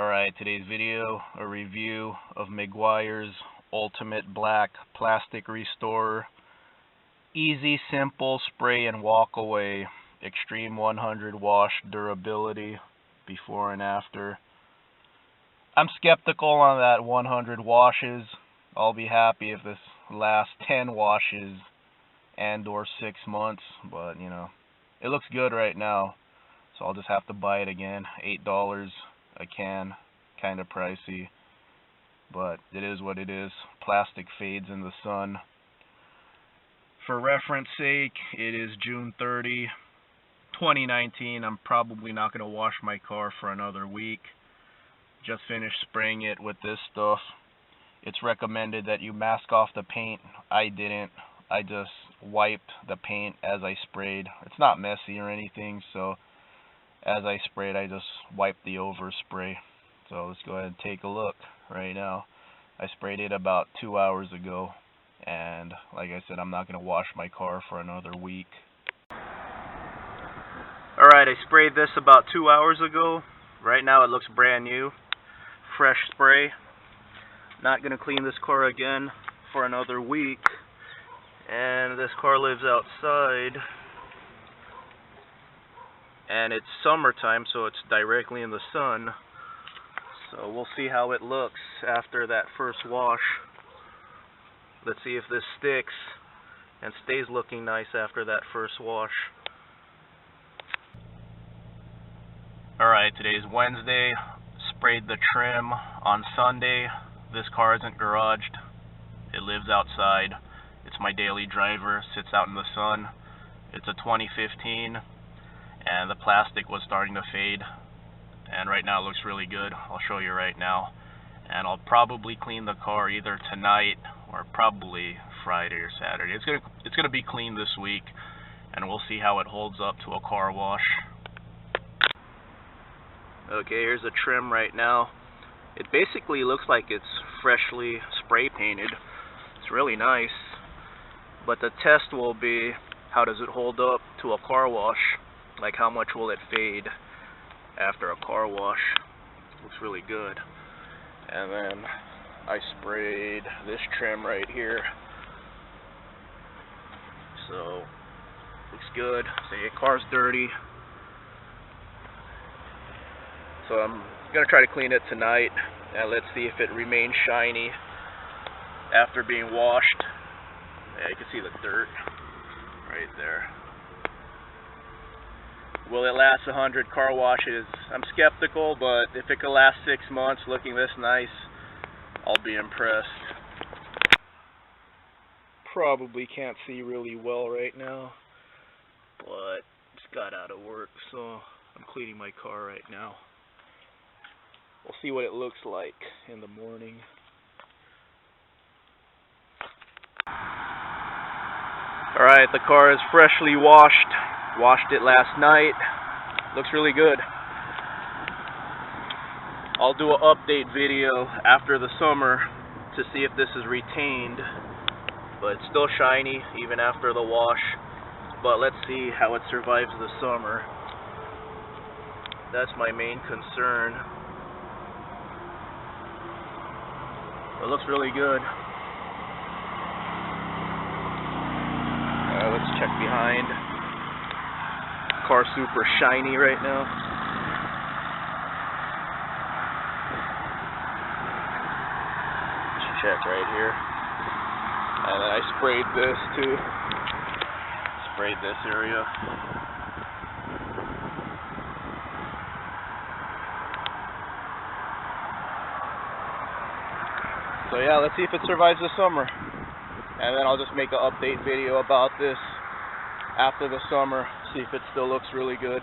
Alright, today's video, a review of Meguiar's Ultimate Black Plastic Restorer. Easy, simple, spray and walk away. Xtreme 100 wash durability, before and after. I'm skeptical on that 100 washes. I'll be happy if this lasts 10 washes and or 6 months, but you know, it looks good right now. So I'll just have to buy it again. $8 a can, kind of pricey, but it is what it is. Plastic fades in the sun. For reference sake, it is June 30, 2019. I'm probably not going to wash my car for another week. Just finished spraying it with this stuff. It's recommended that you mask off the paint. I didn't. I just wiped the paint as I sprayed. It's not messy or anything, so as I sprayed, I just wiped the overspray. So let's go ahead and take a look right now. I sprayed it about 2 hours ago, and like I said, I'm not going to wash my car for another week. Alright, I sprayed this about 2 hours ago. Right now it looks brand new. Fresh spray. Not going to clean this car again for another week. And this car lives outside. And it's summertime, so it's directly in the sun. So we'll see how it looks after that first wash. Let's see if this sticks and stays looking nice after that first wash. Alright, today's Wednesday. Sprayed the trim on Sunday. This car isn't garaged. It lives outside. It's my daily driver. Sits out in the sun. It's a 2015. And the plastic was starting to fade, and right now it looks really good. I'll show you right now, and I'll probably clean the car either tonight or probably Friday or Saturday. It's gonna be clean this week, and we'll see how it holds up to a car wash. Okay, here's the trim right now. It basically looks like it's freshly spray painted. It's really nice, but the test will be, how does it hold up to a car wash? Like, how much will it fade after a car wash? Looks really good. And then I sprayed this trim right here. So, looks good. Say your car's dirty. So I'm going to try to clean it tonight. And let's see if it remains shiny after being washed. Yeah, you can see the dirt right there. Will it last 100 car washes? I'm skeptical, but if it could last 6 months looking this nice, I'll be impressed. Probably can't see really well right now, but just got out of work, so I'm cleaning my car right now. We'll see what it looks like in the morning. Alright, the car is freshly washed. Washed it last night. Looks really good. I'll do an update video after the summer to see if this is retained, but it's still shiny even after the wash. But let's see how it survives the summer. That's my main concern. It looks really good. Let's check behind. Car super shiny right now. Let's check right here. And then I sprayed this too. Sprayed this area. So yeah, let's see if it survives the summer. And then I'll just make an update video about this after the summer. See if it still looks really good.